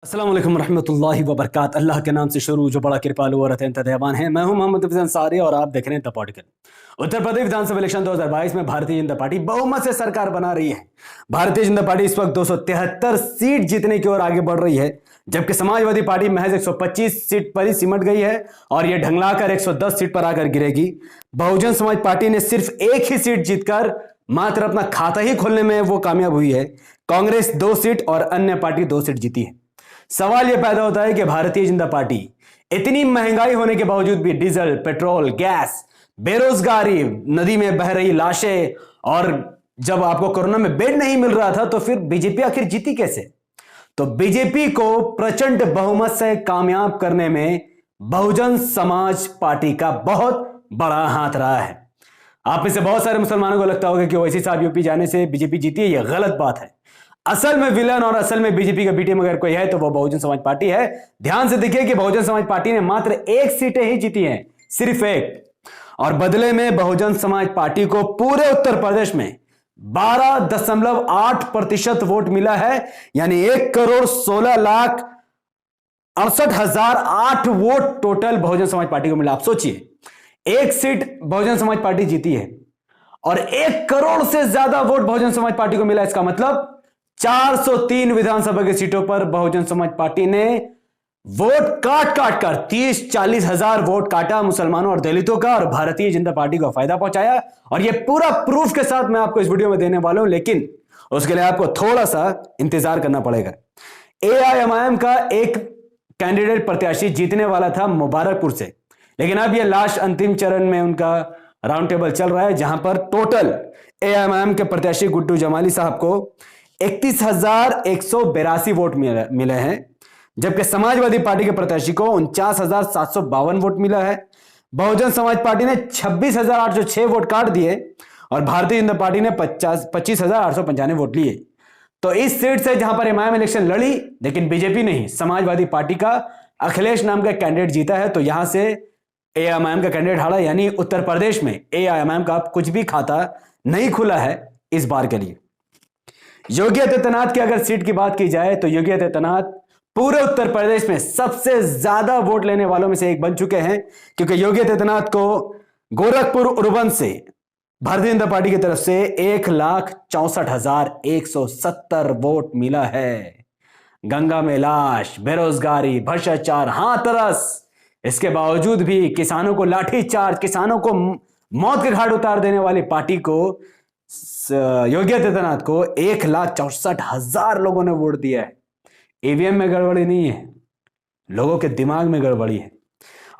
अस्सलाम वालेकुम रहमतुल्लाहि व बरकातहू। अल्लाह के नाम से शुरू जो बड़ा कृपालु और अत्यंत दयावान है। मैं हूं मोहम्मद हफीज अंसारी और आप देख रहे हैं the political. Uttar Pradesh Vidhan Sabha election 2022 में भारतीय जनता पार्टी बहुमत से सरकार बना रही है। भारतीय जनता पार्टी इस वक्त 273 सीट जीतने की ओर आगे बढ़ रही है, जबकि समाजवादी पार्टी महज 125 सीट पर ही सिमट गई है और यह ढंगलाकर 110 सीट पर आकर गिरेगी। बहुजन समाज पार्टी ने सिर्फ एक ही सीट जीतकर मात्र अपना खाता ही खोलने में वो कामयाब हुई है। कांग्रेस 2 सीट और अन्य पार्टी 2 सीट जीती है। सवाल यह पैदा होता है कि भारतीय जनता पार्टी इतनी महंगाई होने के बावजूद भी डीजल, पेट्रोल, गैस, बेरोजगारी, नदी में बह रही लाशें और जब आपको कोरोना में बेड नहीं मिल रहा था तो फिर बीजेपी आखिर जीती कैसे? तो बीजेपी को प्रचंड बहुमत से कामयाब करने में बहुजन समाज पार्टी का बहुत बड़ा हाथ रहा है। आप में से बहुत सारे मुसलमानों को लगता होगा कि ओवैसी साहब यूपी जाने से बीजेपी जीती है। यह गलत बात है। असल में विलन और असल में बीजेपी का बी टीम अगर कोई है तो वो बहुजन समाज पार्टी है। ध्यान से देखिए कि बहुजन समाज पार्टी ने मात्र 1 सीटें ही जीती हैं, सिर्फ 1, और बदले में बहुजन समाज पार्टी को पूरे उत्तर प्रदेश में 12.8% वोट मिला है, यानी 1,16,68,008 vote total Bahujan Samaj party को मिला। आप सोचिए, 1 सीट बहुजन समाज पार्टी जीती है और 1 करोड़ से ज्यादा वोट बहुजन समाज पार्टी को मिला। इसका मतलब 403 विधानसभा की सीटों पर बहुजन समाज पार्टी ने वोट काट काट कर 30-40 हजार वोट काटा मुसलमानों और दलितों का, और भारतीय जनता पार्टी को फायदा पहुंचाया। और यह पूरा प्रूफ के साथ मैं आपको इस वीडियो में देने वाला हूं, लेकिन उसके लिए आपको थोड़ा सा इंतजार करना पड़ेगा। एआईएमआईएम का एक कैंडिडेट प्रत्याशी जीतने वाला था मुबारकपुर से, लेकिन अब यह लास्ट अंतिम चरण में उनका राउंड टेबल चल रहा है, जहां पर टोटल एआईएमआईएम के प्रत्याशी गुड्डू जमाली साहब को 31,182 वोट मिले हैं, जबकि समाजवादी पार्टी के प्रत्याशी को 49,752 वोट मिला है। बहुजन समाज पार्टी ने 26,806 वोट काट दिए और भारतीय जनता पार्टी ने 25,895 वोट लिए। तो इस सीट से जहां पर एमआईएम इलेक्शन लड़ी, लेकिन बीजेपी नहीं, समाजवादी पार्टी का अखिलेश नाम का कैंडिडेट जीता है, तो यहां से एआईएमआईएम का कैंडिडेट हारा, यानी उत्तर प्रदेश में एआईएमआईएम का कुछ भी खाता नहीं खुला है इस बार के लिए। योगी आदित्यनाथ की अगर सीट की बात की जाए तो योगी आदित्यनाथ पूरे उत्तर प्रदेश में सबसे ज्यादा वोट लेने वालों में से एक बन चुके हैं, क्योंकि योगी आदित्यनाथ को गोरखपुर उर्वन से भारतीय जनता पार्टी की तरफ से 1,64,170 वोट मिला है। गंगा में लाश, बेरोजगारी, भ्रष्टाचार, हाथरस, इसके बावजूद भी किसानों को लाठीचार्ज, किसानों को मौत के घाट उतार देने वाली पार्टी को, योगी आदित्यनाथ को 1,64,000 लोगों ने वोट दिया है। ईवीएम में गड़बड़ी नहीं है, लोगों के दिमाग में गड़बड़ी है।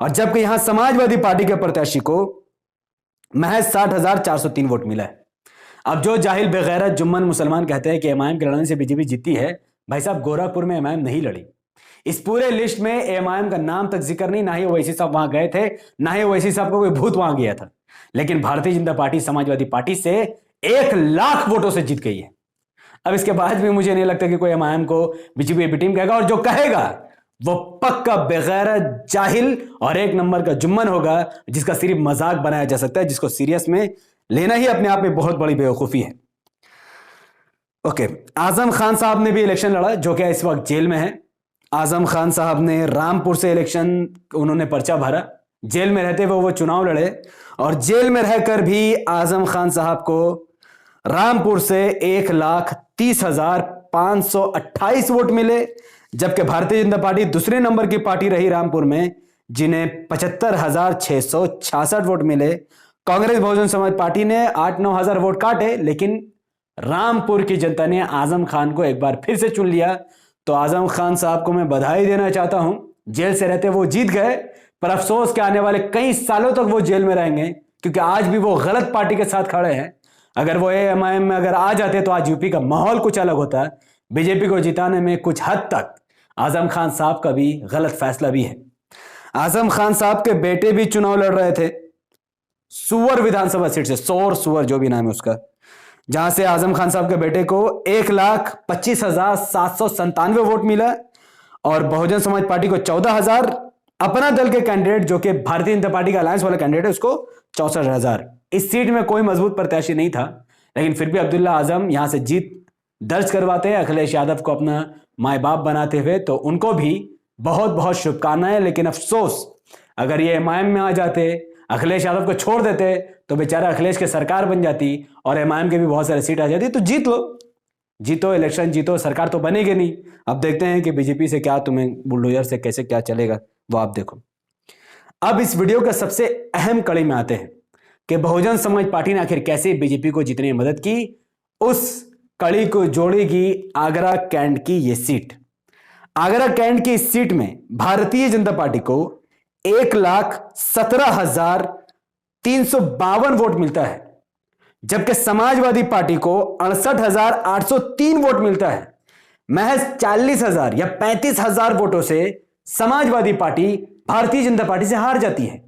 और जबकि यहां समाजवादी पार्टी के प्रत्याशी को महज 60,403 वोट मिला है। अब जो जाहिल बेगैरत जुम्मन मुसलमान कहते हैं कि एमआईएम के लड़ने से बीजेपी जीती है, भाई साहब, गोरखपुर में एमआईएम नहीं लड़ी। इस पूरे लिस्ट में एमआईएम का नाम तक जिक्र नहीं, ना ही ओवैसी साहब वहां गए थे, ना ही ओवैसी साहब को कोई भूत वहां गया था। लेकिन भारतीय जनता पार्टी समाजवादी पार्टी से 1,00,000 वोटों से जीत गई है। अब इसके बाद भी मुझे नहीं लगता कि कोई एमआईएम को बीजेपी बी टीम कहेगा, और जो कहेगा वो पक्का बेगैरत, जाहिल और 1 नंबर का जुम्मन होगा, जिसका सिर्फ मजाक बनाया जा सकता है, जिसको सीरियस में लेना ही अपने आप में बहुत बड़ी बेवकूफी है। ओके, आजम खान साहब ने भी इलेक्शन लड़ा, जो कि इस वक्त जेल में है। आजम खान साहब ने रामपुर से इलेक्शन, उन्होंने पर्चा भरा, जेल में रहते हुए वो चुनाव लड़े, और जेल में रहकर भी आजम खान साहब को रामपुर से 1,30,528 वोट मिले, जबकि भारतीय जनता पार्टी दूसरे नंबर की पार्टी रही रामपुर में, जिन्हें 75,666 वोट मिले। कांग्रेस बहुजन समाज पार्टी ने 8-9 हजार वोट काटे, लेकिन रामपुर की जनता ने आजम खान को एक बार फिर से चुन लिया। तो आजम खान साहब को मैं बधाई देना चाहता हूं, जेल से रहते वो जीत गए, पर अफसोस के आने वाले कई सालों तक वो जेल में रहेंगे, क्योंकि आज भी वो गलत पार्टी के साथ खड़े हैं। अगर वो एआईएमआईएम में अगर आ जाते तो आज यूपी का माहौल कुछ अलग होता है। बीजेपी को जिताने में कुछ हद तक आजम खान साहब का भी गलत फैसला भी है। आजम खान साहब के बेटे भी चुनाव लड़ रहे थे सुअर विधानसभा सीट से, सुअर जो भी नाम है उसका, जहां से आजम खान साहब के बेटे को 1,25,797 वोट मिला, और बहुजन समाज पार्टी को 14,000, अपना दल के कैंडिडेट जो कि भारतीय जनता पार्टी का अलायंस वाला कैंडिडेट है उसको 64,000। इस सीट में कोई मजबूत प्रत्याशी नहीं था, लेकिन फिर भी अब्दुल्ला आजम यहां से जीत दर्ज करवाते हैं, अखिलेश यादव को अपना माए बाप बनाते हुए, तो उनको भी बहुत बहुत शुभकामनाएं। लेकिन अफसोस, अगर ये एमआईएम में आ जाते, अखिलेश यादव को छोड़ देते, तो बेचारा अखिलेश की सरकार बन जाती और एमआईएम के भी बहुत सारे सीट आ जाती। तो जीत लो, जीतो, इलेक्शन जीतो, सरकार तो बनेगी नहीं। अब देखते हैं कि बीजेपी से क्या, तुम्हें बुलडोजर से कैसे क्या चलेगा, वो आप देखो। अब इस वीडियो का सबसे अहम कड़ी में आते हैं कि बहुजन समाज पार्टी ने आखिर कैसे बीजेपी को जीतने में मदद की। उस कड़ी को जोड़ेगी आगरा कैंट की ये सीट। आगरा कैंट की इस सीट में भारतीय जनता पार्टी को 1,17,352 वोट मिलता है, जबकि समाजवादी पार्टी को 68,803 वोट मिलता है। महज 40,000 या 35,000 वोटों से समाजवादी पार्टी भारतीय जनता पार्टी से हार जाती है,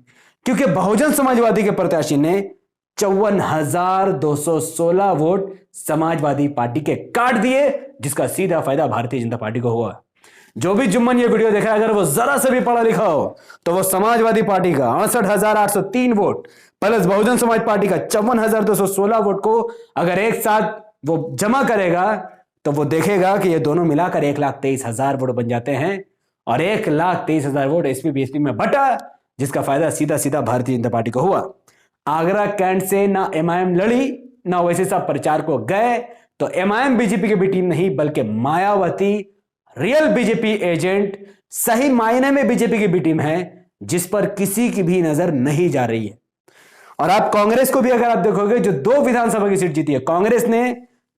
क्योंकि बहुजन समाजवादी के प्रत्याशी ने 54,216 वोट समाजवादी पार्टी के काट दिए, जिसका सीधा फायदा भारतीय जनता पार्टी को हुआ। जो भी जुम्मन ये वीडियो देख रहा है, अगर वो जरा से भी पढ़ा लिखा हो, तो वो समाजवादी पार्टी का 68,803 vote plus Bahujan Samaj party का 54,216 वोट को अगर एक साथ वो जमा करेगा, तो वो देखेगा कि ये दोनों मिलाकर 1,23,000 वोट बन जाते हैं, और 1,23,000 वोट एसपी बीएसपी में बटा, जिसका फायदा सीधा सीधा भारतीय जनता पार्टी को हुआ। आगरा कैंट से ना एमआईएम लड़ी, ना वैसे सब प्रचार को गए, तो एमआईएम बीजेपी की भी टीम नहीं, बल्कि मायावती रियल बीजेपी एजेंट, सही मायने में बीजेपी की भी टीम है, जिस पर किसी की भी नजर नहीं जा रही है। और आप कांग्रेस को भी अगर आप देखोगे, जो 2 विधानसभा की सीट जीती है, कांग्रेस ने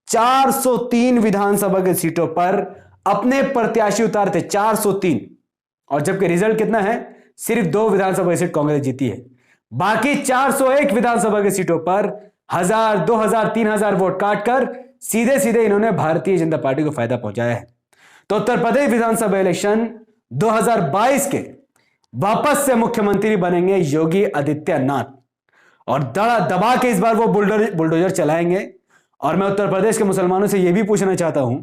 403 विधानसभा की सीटों पर अपने प्रत्याशी उतारते, 403, और जबकि रिजल्ट कितना है, सिर्फ 2 विधानसभा की सीट कांग्रेस जीती है। बाकी 401 विधानसभा की सीटों पर 1,000, 2,000, 3,000 वोट काटकर सीधे सीधे इन्होंने भारतीय जनता पार्टी को फायदा पहुंचाया है। तो उत्तर प्रदेश विधानसभा इलेक्शन 2022 के वापस से मुख्यमंत्री बनेंगे योगी आदित्यनाथ, और दड़ा दबा के इस बार वो बुलडोजर चलाएंगे। और मैं उत्तर प्रदेश के मुसलमानों से यह भी पूछना चाहता हूं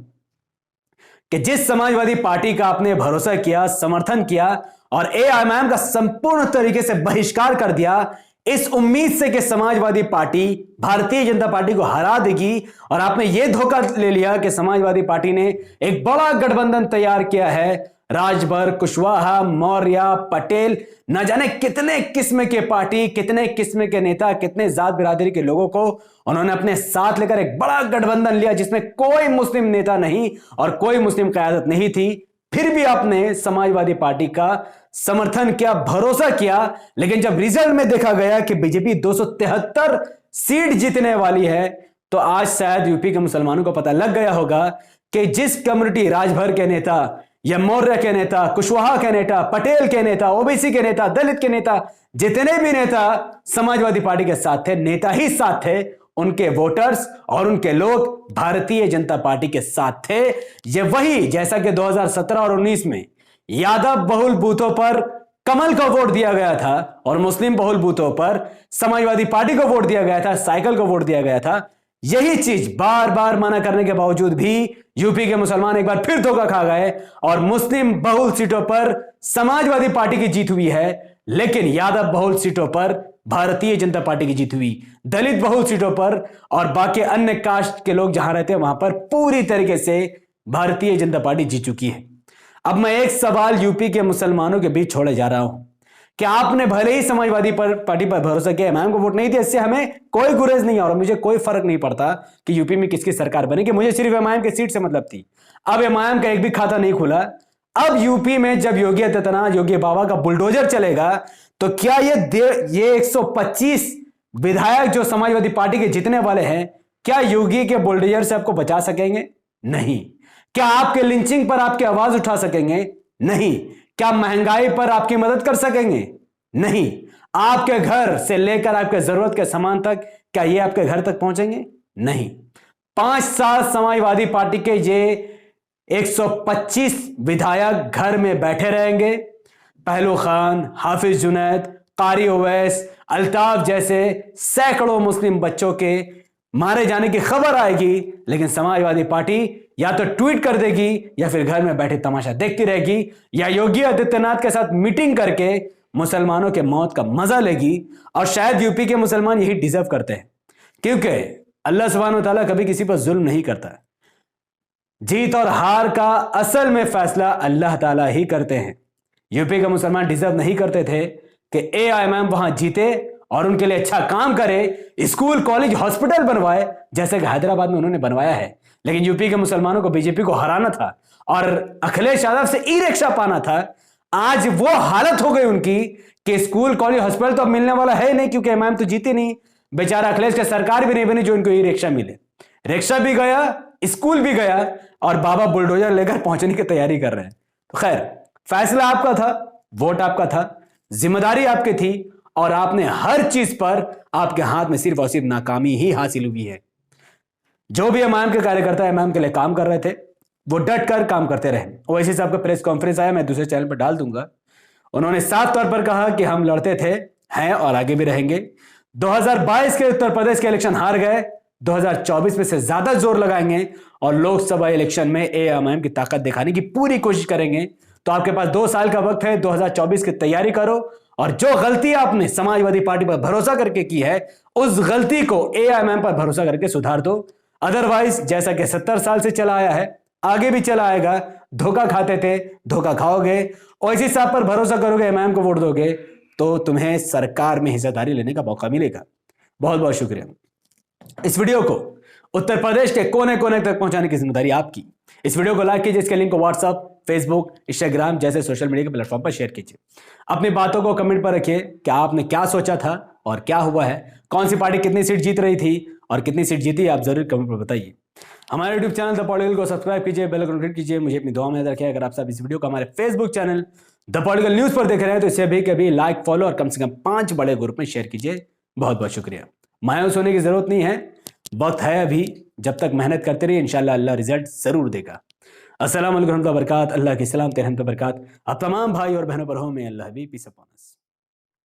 कि जिस समाजवादी पार्टी का आपने भरोसा किया, समर्थन किया और एआईएमआईएम का संपूर्ण तरीके से बहिष्कार कर दिया, इस उम्मीद से कि समाजवादी पार्टी भारतीय जनता पार्टी को हरा देगी, और आपने यह धोखा ले लिया कि समाजवादी पार्टी ने एक बड़ा गठबंधन तैयार किया है। राजभर, कुशवाहा, मौर्य, पटेल, न जाने कितने किस्म के पार्टी, कितने किस्म के नेता, कितने जात बिरादरी के लोगों को उन्होंने अपने साथ लेकर एक बड़ा गठबंधन लिया, जिसमें कोई मुस्लिम नेता नहीं और कोई मुस्लिम क़यादत नहीं थी। फिर भी आपने समाजवादी पार्टी का समर्थन किया, भरोसा किया, लेकिन जब रिजल्ट में देखा गया कि बीजेपी 273 सीट जीतने वाली है, तो आज शायद यूपी के मुसलमानों को पता लग गया होगा कि जिस कम्युनिटी, राजभर के नेता या मौर्य के नेता, कुशवाहा के नेता, पटेल के नेता, ओबीसी के नेता, दलित के नेता, जितने भी नेता समाजवादी पार्टी के साथ थे, नेता ही साथ थे, उनके वोटर्स और उनके लोग भारतीय जनता पार्टी के साथ थे। ये वही, जैसा कि 2017 और 19 में यादव बहुल बूथों पर कमल को वोट दिया गया था और मुस्लिम बहुल बूथों पर समाजवादी पार्टी को वोट दिया गया था, साइकिल को वोट दिया गया था। यही चीज बार बार मना करने के बावजूद भी यूपी के मुसलमान एक बार फिर धोखा खा गए, और मुस्लिम बहुल सीटों पर समाजवादी पार्टी की जीत हुई है, लेकिन यादव बहुल सीटों पर भारतीय जनता पार्टी की जीत हुई। दलित बहुल सीटों पर और बाकी अन्य कास्ट के लोग जहां रहते हैं, वहां पर पूरी तरीके से भारतीय जनता पार्टी जीत चुकी है। अब मैं एक सवाल यूपी के मुसलमानों के बीच छोड़े जा रहा हूं कि आपने भले ही समाजवादी पार्टी पर भरोसा किया, एमआईएम को वोट नहीं दिया, इससे हमें कोई गुरेज नहीं है और मुझे कोई फर्क नहीं पड़ता कि यूपी में किसकी सरकार बनेगी, मुझे सिर्फ एमआईएम की सीट से मतलब थी। अब एमआईएम का एक भी खाता नहीं खुला। अब यूपी में जब योगी आदित्यनाथ, योगी बाबा का बुलडोजर चलेगा, तो क्या ये 125 विधायक जो समाजवादी पार्टी के जीतने वाले हैं, क्या योगी के बुलडोजर से आपको बचा सकेंगे? नहीं। क्या आपके लिंचिंग पर आपकी आवाज उठा सकेंगे? नहीं। क्या महंगाई पर आपकी मदद कर सकेंगे? नहीं। आपके घर से लेकर आपके जरूरत के सामान तक, क्या ये आपके घर तक पहुंचेंगे? नहीं। 5 साल समाजवादी पार्टी के ये 125 विधायक घर में बैठे रहेंगे। पहलू खान, हाफिज जुनैद, कारी ओवैस, अल्ताफ जैसे सैकड़ों मुस्लिम बच्चों के मारे जाने की खबर आएगी, लेकिन समाजवादी पार्टी या तो ट्वीट कर देगी या फिर घर में बैठे तमाशा देखती रहेगी, या योगी आदित्यनाथ के साथ मीटिंग करके मुसलमानों के मौत का मजा लेगी। और शायद यूपी के मुसलमान यही डिजर्व करते हैं, क्योंकि अल्लाह सुब्हानहू व तआला कभी किसी पर जुल्म नहीं करता। जीत और हार का असल में फैसला अल्लाह ताला ही करते हैं। यूपी के मुसलमान डिजर्व नहीं करते थे कि एआईएमआईएम वहां जीते और उनके लिए अच्छा काम करे, स्कूल कॉलेज हॉस्पिटल बनवाए जैसे कि हैदराबाद में उन्होंने बनवाया है। लेकिन यूपी के मुसलमानों को बीजेपी को हराना था और अखिलेश यादव से ई रिक्शा पाना था। आज वो हालत हो गई उनकी कि स्कूल कॉलेज हॉस्पिटल तो अब मिलने वाला है नहीं, क्योंकि इमाम तो जीते नहीं। बेचारा अखिलेश की सरकार भी नहीं बनी जो इनको ई रिक्शा मिले। रिक्शा भी गया, स्कूल भी गया और बाबा बुलडोजर लेकर पहुंचने की तैयारी कर रहे हैं। तो खैर, फैसला आपका था, वोट आपका था, जिम्मेदारी आपकी थी और आपने हर चीज पर आपके हाथ में सिर्फ और सिर्फ नाकामी ही हासिल हुई है। जो भी इमाम के कार्यकर्ता इमाम के लिए काम कर रहे थे वो डट कर काम करते रहे। ओवैसी साहब का प्रेस कॉन्फ्रेंस आया, मैं दूसरे चैनल पर डाल दूंगा। उन्होंने साफ तौर पर कहा कि हम लड़ते थे, हैं और आगे भी रहेंगे। 2022 के उत्तर प्रदेश के इलेक्शन हार गए, 2024 में से ज्यादा जोर लगाएंगे और लोकसभा इलेक्शन में एआईएमआईएम की ताकत दिखाने की पूरी कोशिश करेंगे। तो आपके पास 2 साल का वक्त है, 2024 की तैयारी करो और जो गलती आपने समाजवादी पार्टी पर भरोसा करके की है उस गलती को एआईएमआईएम पर भरोसा करके सुधार दो। अदरवाइज जैसा कि 70 साल से चला आया है, आगे भी चला आएगा। धोखा खाते थे, धोखा खाओगे। ओवैसी साहब पर भरोसा करोगे, इमाम को वोट दोगे तो तुम्हें सरकार में हिस्सेदारी लेने का मौका मिलेगा। बहुत बहुत शुक्रिया। इस वीडियो को उत्तर प्रदेश के कोने कोने तक पहुंचाने की जिम्मेदारी आपकी। इस वीडियो को लाइक कीजिए, इसके लिंक को व्हाट्सएप, फेसबुक, इंस्टाग्राम जैसे सोशल मीडिया के प्लेटफॉर्म पर शेयर कीजिए। अपनी बातों को कमेंट पर रखिए कि आपने क्या सोचा था और क्या हुआ है, कौन सी पार्टी कितनी सीट जीत रही थी और कितनी सीट जीती, आप जरूर कमेंट पर बताइए। हमारे यूट्यूब चैनल द पॉलिटिकल को सब्सक्राइब कीजिए, बेल आइकन क्लिक कीजिए, मुझे अपनी दुआ में याद रखें। अगर आप सब इस वीडियो को हमारे Facebook channel the political news पर देख रहे हैं तो इसे भी कभी लाइक, फॉलो और कम से कम 5 बड़े ग्रुप में शेयर कीजिए। बहुत बहुत शुक्रिया। मायूस होने की जरूरत नहीं है, वक्त है अभी। जब तक मेहनत करते रहिए, इंशाल्लाह अल्लाह रिजल्ट जरूर देगा। अस्सलाम वालेकुम व बरकात। अल्लाह की सलामत रहमत व बरकात आप तमाम भाई और बहनों पर हो। में अल्लाह भी पीस अपॉन अस।